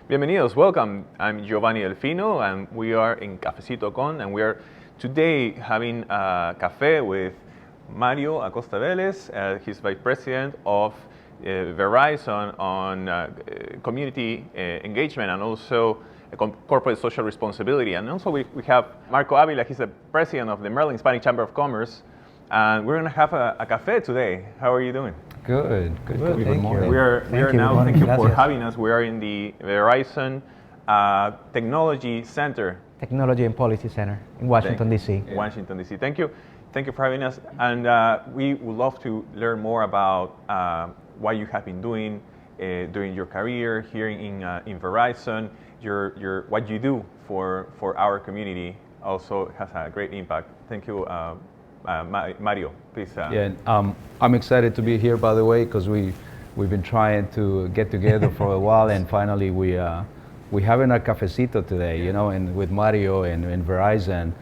Bienvenidos, welcome. I'm Giovanni Delfino, and we are in Cafecito and we are today having a cafe with Mario Acosta-Velez. He's Vice President of Verizon on community engagement and also corporate social responsibility. And also we have Marco Avila, he's the President of the Maryland Hispanic Chamber of Commerce. And we're going to have a cafe today. How are you doing? Good. Thank you. We are now, thank you for having us. We are in the Verizon Technology Center. Technology and Policy Center in Washington, D.C. Washington, D.C. Thank you for having us. And we would love to learn more about what you have been doing during your career here in Verizon. What you do for our community also has a great impact. Thank you. Mario, please. I'm excited to be here, by the way, because we've been trying to get together for a while, and finally we having a cafecito today, you know, and with Mario and Verizon.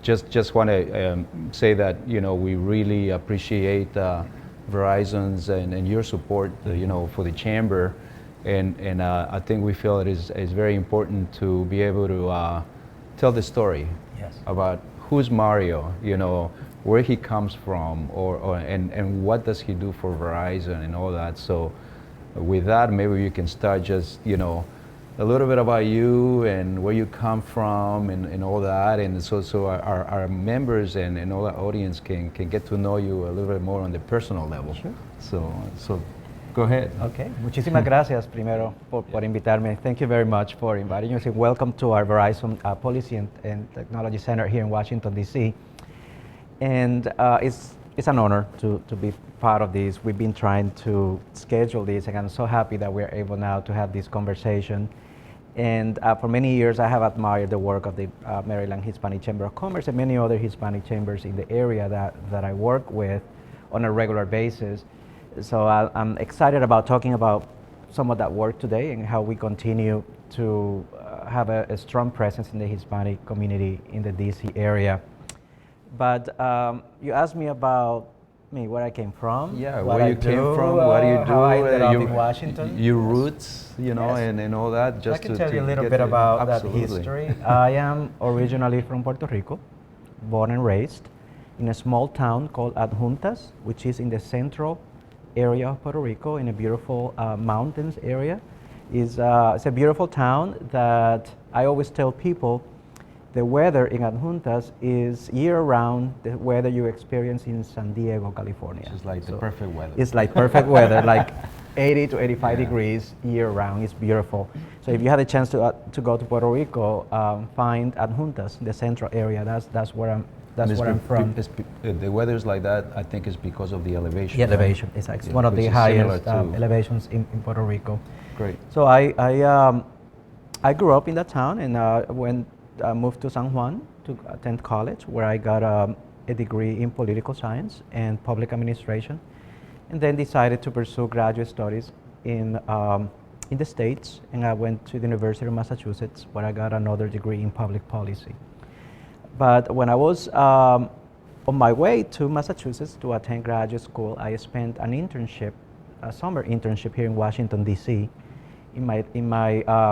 Just want to say that, you know, we really appreciate Verizon's and your support, you know, for the chamber, and I think we feel it is very important to be able to tell the story about who's Mario, you know, where he comes from, and what does he do for Verizon and all that. So with that, maybe you can start just, you know, a little bit about you and where you come from and all that, and so our members and all our audience can get to know you a little bit more on the personal level. Sure. So go ahead. Okay. Muchísimas gracias primero por invitarme. Thank you very much for inviting us. Welcome to our Verizon Policy and Technology Center here in Washington, D.C. And it's an honor to be part of this. We've been trying to schedule this, and I'm so happy that we're able now to have this conversation. And for many years, I have admired the work of the Maryland Hispanic Chamber of Commerce and many other Hispanic chambers in the area that I work with on a regular basis. So I'm excited about talking about some of that work today and how we continue to have a strong presence in the Hispanic community in the DC area. But you asked me about where I came from. Yeah, where you came from, what do you do, how I ended up in Washington. Your roots, you know, and all that. Just I can tell you a little bit about that absolutely. history. I am originally from Puerto Rico, born and raised in a small town called Adjuntas, which is in the central area of Puerto Rico, in a beautiful mountains area. It's a beautiful town that I always tell people the weather in Adjuntas is year-round the weather you experience in San Diego, California. It's like the perfect weather. It's like perfect weather, like 80 to 85 degrees year-round. It's beautiful. So if you had a chance to go to Puerto Rico, find Adjuntas, the central area. That's where I'm. That's where I'm from. The weather's like that, I think, is because of the elevation. The elevation, it's actually one of the highest elevations in Puerto Rico. Great. So I grew up in that town and moved to San Juan to attend college, where I got a degree in political science and public administration, and then decided to pursue graduate studies in the States, and I went to the University of Massachusetts, where I got another degree in public policy. But when I was on my way to Massachusetts to attend graduate school, I spent an internship, a summer internship here in Washington, D.C. in my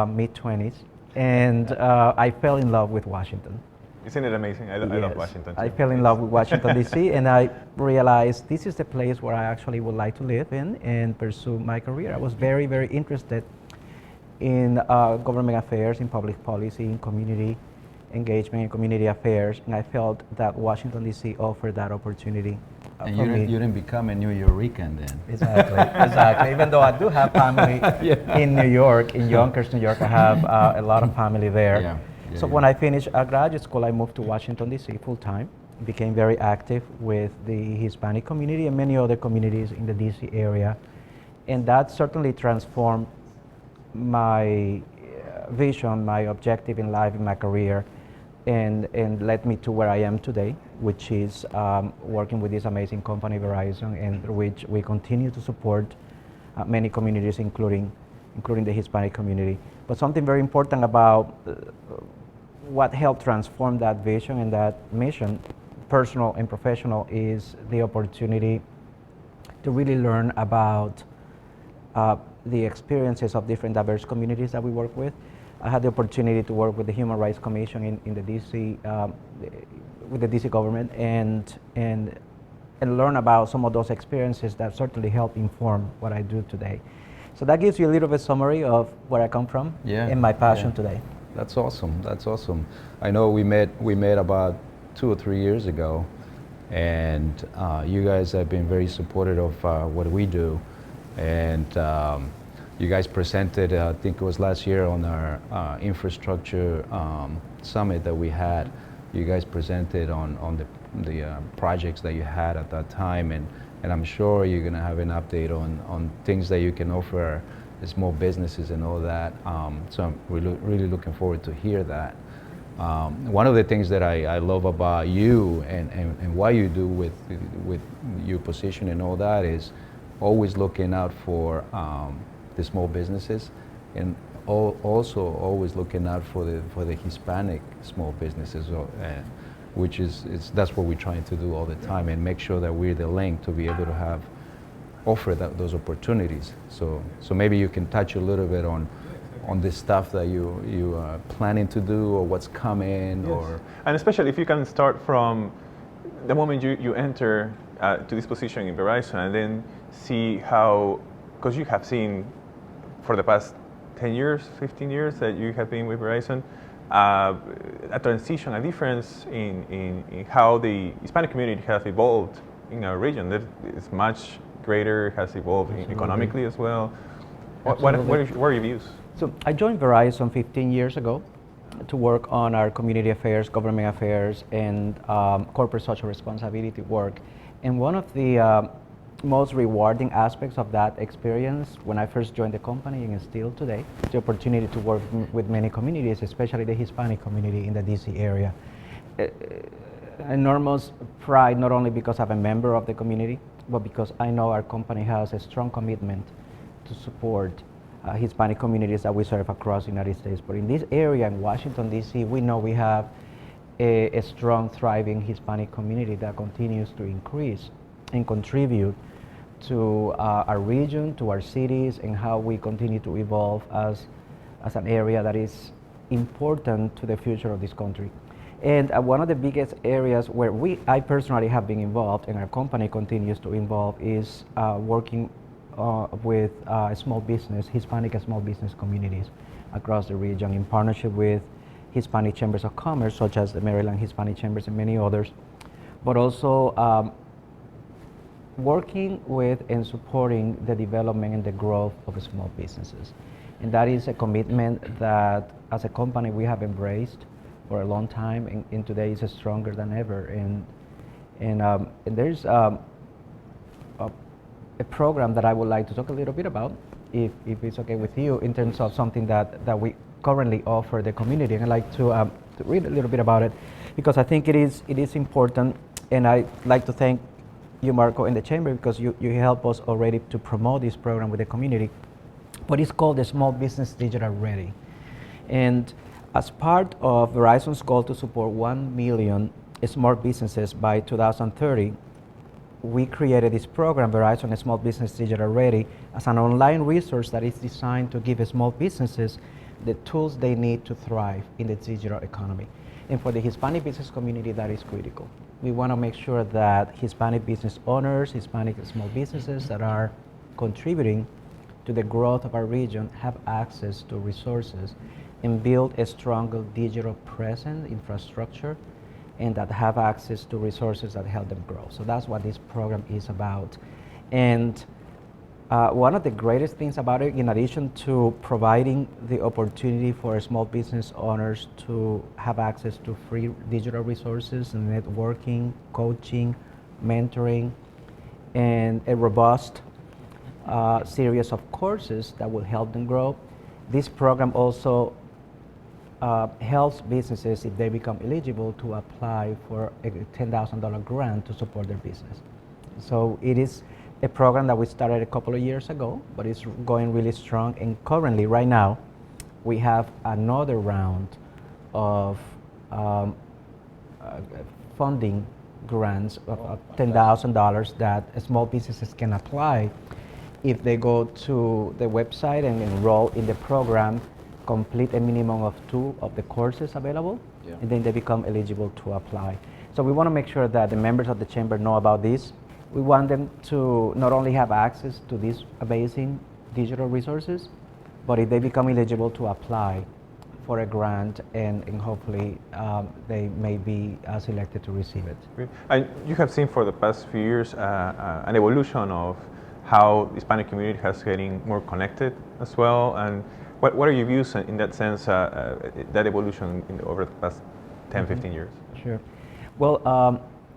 mid-20s, and I fell in love with Washington. Isn't it amazing? I love Washington too. I fell in love with Washington, D.C., and I realized this is the place where I actually would like to live in and pursue my career. I was very, very interested in government affairs, in public policy, in community engagement in community affairs, and I felt that Washington, D.C. offered that opportunity and for me. You didn't become a New Yorican then. Exactly. Even though I do have family in New York, in Yonkers, New York, I have a lot of family there. So when I finished graduate school, I moved to Washington, D.C. full-time, became very active with the Hispanic community and many other communities in the D.C. area, and that certainly transformed my vision, my objective in life, in my career, and led me to where I am today, which is working with this amazing company, Verizon, and which we continue to support many communities, including the Hispanic community. But something very important about what helped transform that vision and that mission, personal and professional, is the opportunity to really learn about the experiences of different diverse communities that we work with. I had the opportunity to work with the Human Rights Commission in the DC, with the DC government, and learn about some of those experiences that certainly help inform what I do today. So that gives you a little bit summary of where I come from and my passion today. That's awesome. That's awesome. I know we met about 2 or 3 years ago, and you guys have been very supportive of what we do, and you guys presented, I think it was last year on our infrastructure summit that we had. You guys presented on the projects that you had at that time, and I'm sure you're going to have an update on things that you can offer small businesses and all that. So I'm really looking forward to hear that. One of the things that I love about you and what you do with your position and all that is always looking out for the small businesses, and also always looking out for the Hispanic small businesses, which that's what we're trying to do all the time, and make sure that we're the link to be able to offer those opportunities. So maybe you can touch a little bit on the stuff that you are planning to do, or what's coming. Yes. Or and especially if you can start from the moment you enter to this position in Verizon, and then see how, because you have seen for the past 10 years, 15 years that you have been with Verizon, a transition, a difference in how the Hispanic community has evolved in our region. It's much greater, has evolved economically as well. What are your views? So I joined Verizon 15 years ago to work on our community affairs, government affairs, and corporate social responsibility work. And one of the most rewarding aspects of that experience when I first joined the company, and still today, the opportunity to work with many communities, especially the Hispanic community in the DC area. Enormous pride, not only because I'm a member of the community, but because I know our company has a strong commitment to support Hispanic communities that we serve across the United States. But in this area, in Washington, D.C., we know we have a strong, thriving Hispanic community that continues to increase and contribute to our region, to our cities, and how we continue to evolve as an area that is important to the future of this country. And one of the biggest areas where I personally have been involved, and our company continues to involve, is working with small business, Hispanic small business communities across the region, in partnership with Hispanic chambers of commerce, such as the Maryland Hispanic Chambers and many others, but also working with and supporting the development and the growth of small businesses. And that is a commitment that as a company we have embraced for a long time, and today is stronger than ever. And there's a program that I would like to talk a little bit about, if it's okay with you, in terms of something that we currently offer the community. And I'd like to read a little bit about it, because I think it is important, and I'd like to thank you, Marco, and the Chamber, because you help us already to promote this program with the community. But it's called the Small Business Digital Ready. And as part of Verizon's goal to support 1 million small businesses by 2030, we created this program, Verizon Small Business Digital Ready, as an online resource that is designed to give small businesses the tools they need to thrive in the digital economy. And for the Hispanic business community, that is critical. We want to make sure that Hispanic business owners, Hispanic small businesses that are contributing to the growth of our region have access to resources and build a stronger digital presence, infrastructure, and that have access to resources that help them grow. So that's what this program is about. And one of the greatest things about it, in addition to providing the opportunity for small business owners to have access to free digital resources and networking, coaching, mentoring, and a robust series of courses that will help them grow, this program also helps businesses, if they become eligible, to apply for a $10,000 grant to support their business. So it is a program that we started a couple of years ago, but it's going really strong. And currently, right now, we have another round of funding grants of $10,000 that small businesses can apply. if they go to the website and enroll in the program, complete a minimum of 2 of the courses available, and then they become eligible to apply. So we want to make sure that the members of the chamber know about this. We want them to not only have access to these amazing digital resources, but if they become eligible to apply for a grant, and hopefully they may be selected to receive it. And you have seen for the past few years an evolution of how the Hispanic community has getting more connected as well. And what are your views in that sense, that evolution over the past 10, 15 years? Sure. Well,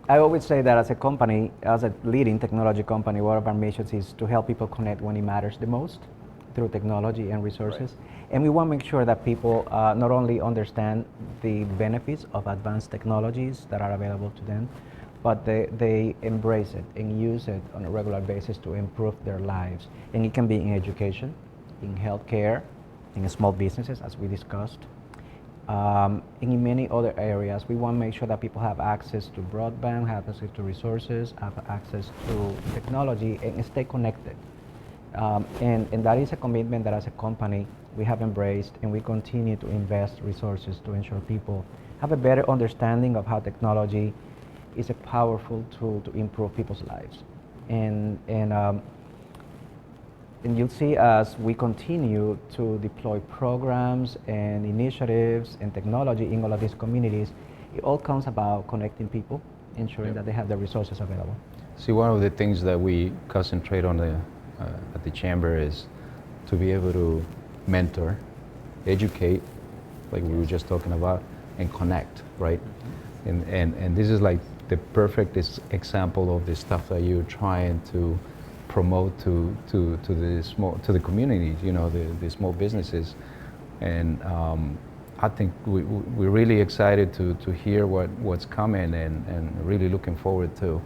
I always say that as a company, as a leading technology company, one of our missions is to help people connect when it matters the most through technology and resources. Right. And we want to make sure that people not only understand the benefits of advanced technologies that are available to them, but they embrace it and use it on a regular basis to improve their lives. And it can be in education, in healthcare, in small businesses, as we discussed, and in many other areas. We want to make sure that people have access to broadband, have access to resources, have access to technology, and stay connected. And that is a commitment that as a company we have embraced, and we continue to invest resources to ensure people have a better understanding of how technology is a powerful tool to improve people's lives. And you'll see as we continue to deploy programs and initiatives and technology in all of these communities, it all comes about connecting people, ensuring that they have the resources available. See, one of the things that we concentrate on at the chamber is to be able to mentor, educate, like we were just talking about, and connect, right? And this is like the perfect example of the stuff that you're trying to promote to the communities, you know, the small businesses. And I think we're really excited to hear what's coming, and really looking forward to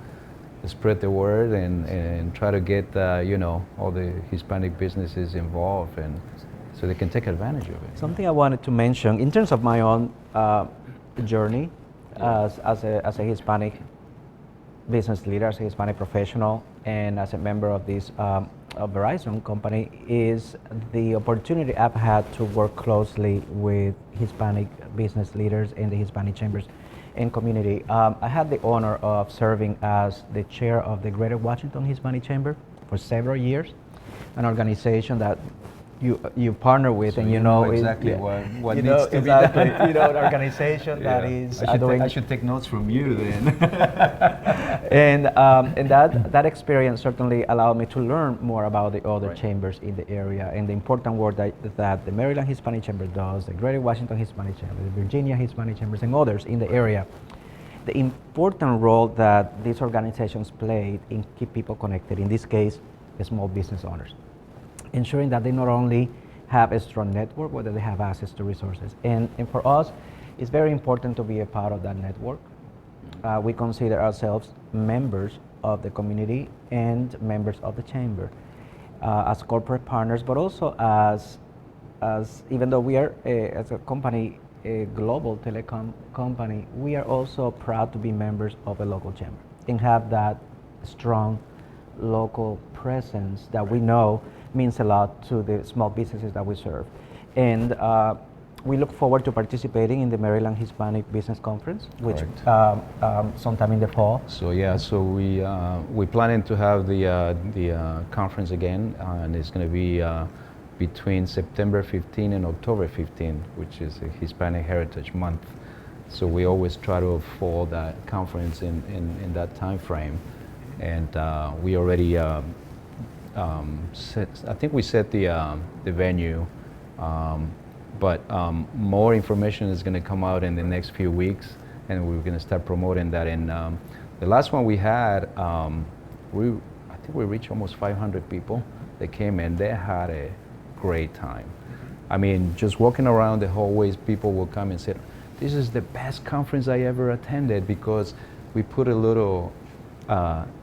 spread the word and try to get you know, all the Hispanic businesses involved, and so they can take advantage of it. Something I wanted to mention in terms of my own journey as a Hispanic business leader, as a Hispanic professional, and as a member of this of Verizon company, is the opportunity I've had to work closely with Hispanic business leaders in the Hispanic chambers and community. I had the honor of serving as the chair of the Greater Washington Hispanic Chamber for several years, an organization that you partner with, so and you know exactly what needs to be done. You know, an organization that is I should take notes from you then. and that experience certainly allowed me to learn more about the other chambers in the area, and the important work that the Maryland Hispanic Chamber does, the Greater Washington Hispanic Chamber, the Virginia Hispanic Chambers, and others in the area. The important role that these organizations played in keep people connected, in this case, the small business owners, ensuring that they not only have a strong network, but that they have access to resources. And for us, it's very important to be a part of that network. We consider ourselves members of the community and members of the chamber as corporate partners, but also as even though we are as a company, a global telecom company, we are also proud to be members of a local chamber and have that strong local presence that we know means a lot to the small businesses that we serve. And we look forward to participating in the Maryland Hispanic Business Conference, which sometime in the fall. So yeah, so we're planning to have the conference again, and it's going to be between September 15 and October 15, which is a Hispanic Heritage Month. So we always try to fall that conference in that time frame, and we already I think we set the venue, but more information is going to come out in the next few weeks, and we're going to start promoting that. And the last one we had, I think we reached almost 500 people that came in. They had a great time. I mean, just walking around the hallways, people will come and say, "This is the best conference I ever attended," because we put a little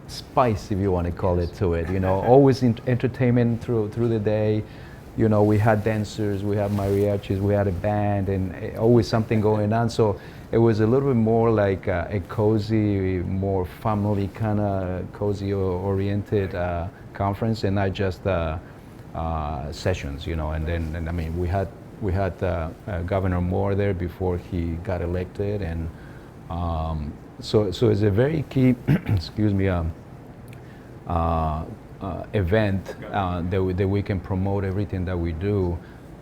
spice, if you want to call it, to it. You know, always entertainment through the day. You know, we had dancers, we had mariachis, we had a band, and always something going on. So it was a little bit more like a cozy, more family kind of cozy oriented conference and not just sessions, you know. And I mean, we had Governor Moore there before he got elected, and so it's a very key, excuse me, event that we can promote everything that we do,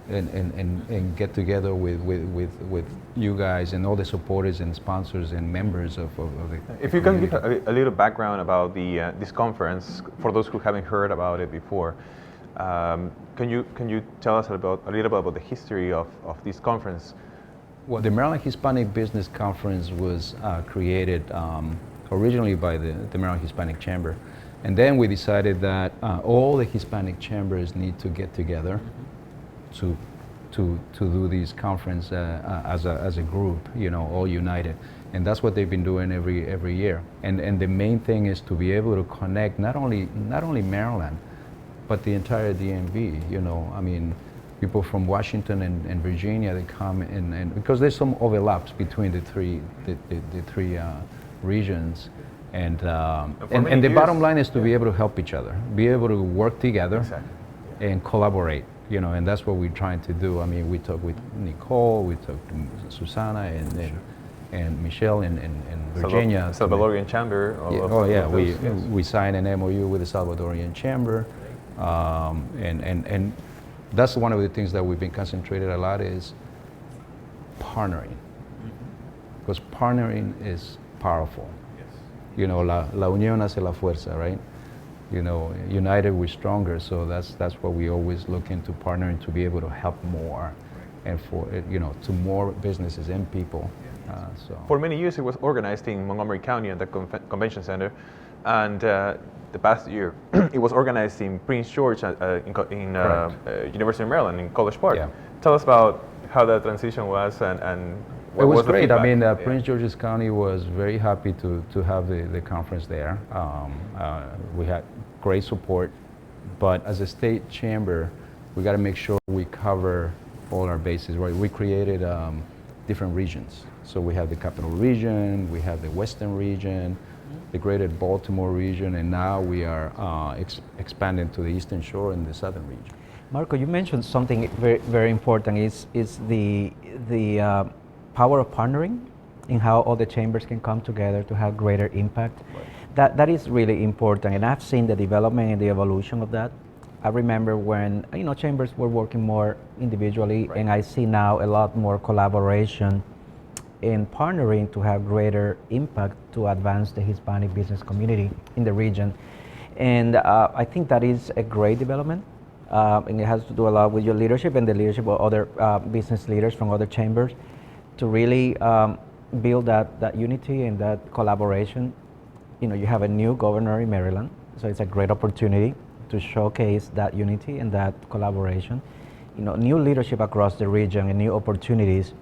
and get together with you guys and all the supporters and sponsors and members of the If you can give a little background about this conference for those who haven't heard about it before, can you tell us a little bit about the history of this conference? Well, the Maryland Hispanic Business Conference was created originally by the Maryland Hispanic Chamber, and then we decided that all the Hispanic chambers need to get together to do this conference as a group, you know, all united, and that's what they've been doing every year. And the main thing is to be able to connect not only Maryland, but the entire DMV. You know, I mean, people from Washington and Virginia, they come and because there's some overlaps between the three regions, and the bottom line is to be able to help each other, be able to work together, and collaborate. You know, and that's what we're trying to do. I mean, we talked with Nicole, we talked to Susana and Michelle in Virginia. Salvadorian Chamber. We signed an MOU with the Salvadorian Chamber, and that's one of the things that we've been concentrated a lot is partnering, because partnering is powerful. Yes. You know, la unión hace la fuerza, right? You know, united we're stronger. So that's what we always look into, partnering to be able to help more, and for to more businesses and people. So for many years it was organized in Montgomery County at the convention center, and the past year it was organized in Prince George in University of Maryland in College Park. Yeah. Tell us about how that transition was and what it was the great. feedback? I mean, Prince George's County was very happy to have the conference there. We had great support, but as a state chamber, we got to make sure we cover all our bases, right? We created different regions. So we have the Capital Region, we have the Western Region, the Greater Baltimore Region, and now we are expanding to the Eastern Shore and the Southern Region. Marco, you mentioned something very, very important. Is the power of partnering, in how all the chambers can come together to have greater impact. Right. That is really important, and I've seen the development and the evolution of that. I remember when chambers were working more individually, right, and I see now a lot more collaboration in partnering to have greater impact to advance the Hispanic business community in the region. And I think that is a great development, and it has to do a lot with your leadership and the leadership of other business leaders from other chambers to really build that unity and that collaboration. You have a new governor in Maryland, so it's a great opportunity to showcase that unity and that collaboration. New leadership across the region and new opportunities.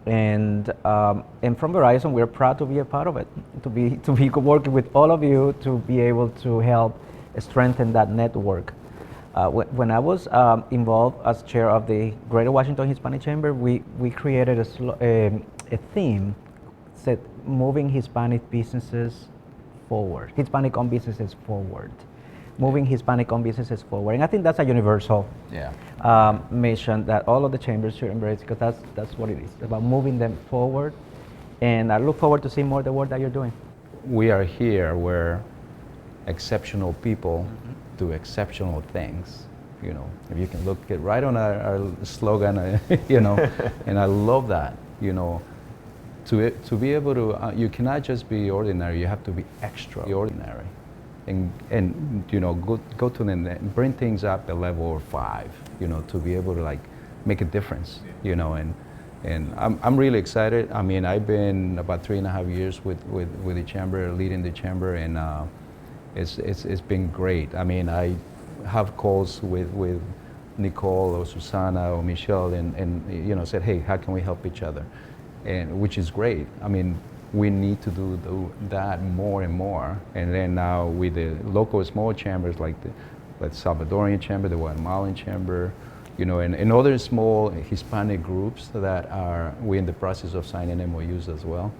And from Verizon, we're proud to be a part of it, to be working with all of you to be able to help strengthen that network. When I was involved as chair of the Greater Washington Hispanic Chamber, we created a theme, said moving Hispanic businesses forward, Hispanic-owned businesses forward, moving Hispanic-owned businesses forward. And I think that's a universal mission that all of the chambers should embrace, because that's what it is, about moving them forward. And I look forward to seeing more of the work that you're doing. We are here where exceptional people do exceptional things. If you can look at right on our slogan, and I love that. To be able to, you cannot just be ordinary. You have to be extraordinary, and go to the bring things up a level 5. To be able to make a difference. And I'm really excited. I mean, I've been about 3.5 years with the chamber, leading the chamber, and it's been great. I mean, I have calls with Nicole or Susana or Michelle, and said, hey, how can we help each other? And which is great. I mean, we need to do that more and more. And then now with the local small chambers like the Salvadorian Chamber, the Guatemalan Chamber, and other small Hispanic groups that we're in the process of signing MOUs as well,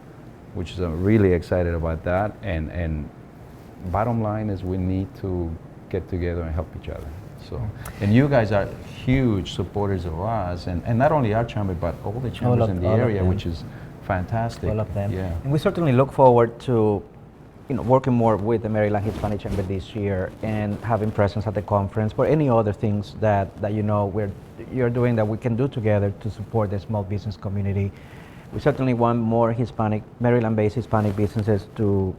which is I'm really excited about that. And bottom line is we need to get together and help each other. So, and you guys are huge supporters of us, and not only our chamber, but all the chambers in the area, which is fantastic. All of them. Yeah. And we certainly look forward to working more with the Maryland Hispanic Chamber this year and having presence at the conference, or any other things that you're doing that we can do together to support the small business community. We certainly want more Maryland-based Hispanic businesses to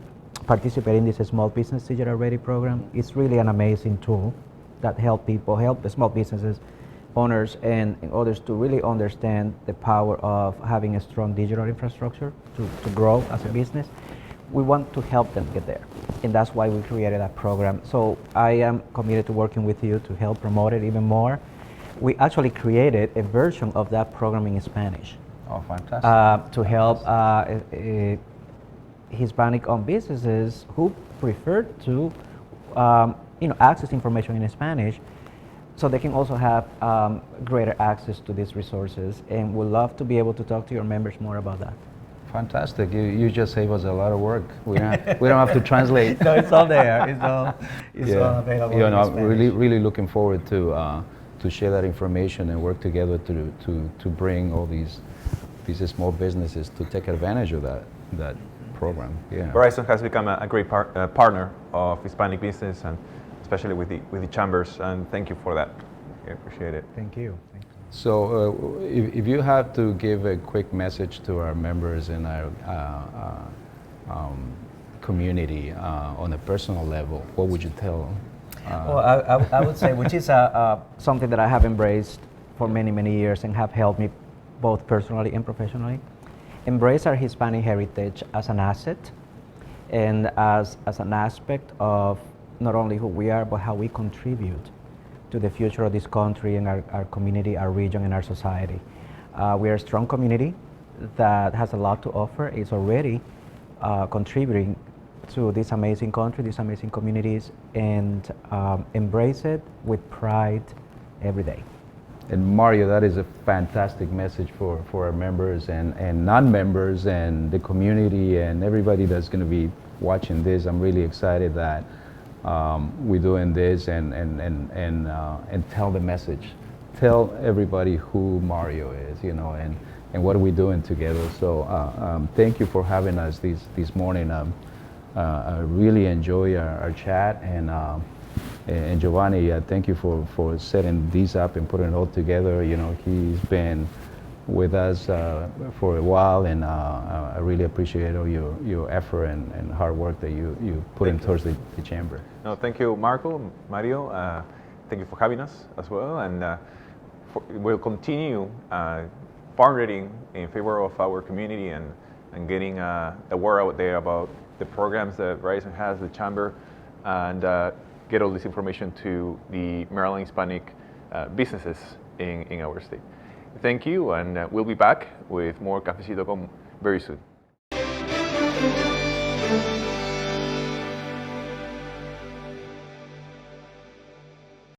participate in this Small Business Digital Ready program. It's really an amazing tool that help the small businesses, owners, and others to really understand the power of having a strong digital infrastructure to grow as a business. We want to help them get there, and that's why we created that program. So I am committed to working with you to help promote it even more. We actually created a version of that program in Spanish. Oh, fantastic. To help Hispanic-owned businesses who prefer to access information in Spanish, so they can also have greater access to these resources. And we'd love to be able to talk to your members more about that. Fantastic. You just save us a lot of work. We don't have to translate. No, it's all there. It's all available. I'm really looking forward to share that information and work together to bring all these small businesses to take advantage of that program. Yeah. Verizon has become a great partner of Hispanic business, and especially with the chambers. And thank you for that. I appreciate it. Thank you. So, if you have to give a quick message to our members in our community on a personal level, what would you tell them? Well, I would say, which is something that I have embraced for many, many years and have helped me both personally and professionally. Embrace our Hispanic heritage as an asset and as an aspect of not only who we are, but how we contribute to the future of this country and our community, our region, and our society. We are a strong community that has a lot to offer. It's already contributing to this amazing country, these amazing communities, and embrace it with pride every day. And Mario, that is a fantastic message for our members and non-members and the community and everybody that's going to be watching this. I'm really excited that we're doing this and tell the message. Tell everybody who Mario is, and what are we doing together. So thank you for having us this morning. I really enjoy our chat, and Giovanni, thank you for setting these up and putting it all together. He's been with us for a while, and I really appreciate all your effort and hard work that you put in towards the chamber. No, thank you, Mario. Thank you for having us as well, and we'll continue partnering in favor of our community and getting the word out there about the programs that Verizon has, the chamber, and get all this information to the Maryland Hispanic businesses in our state. Thank you, and we'll be back with more Cafecito very soon.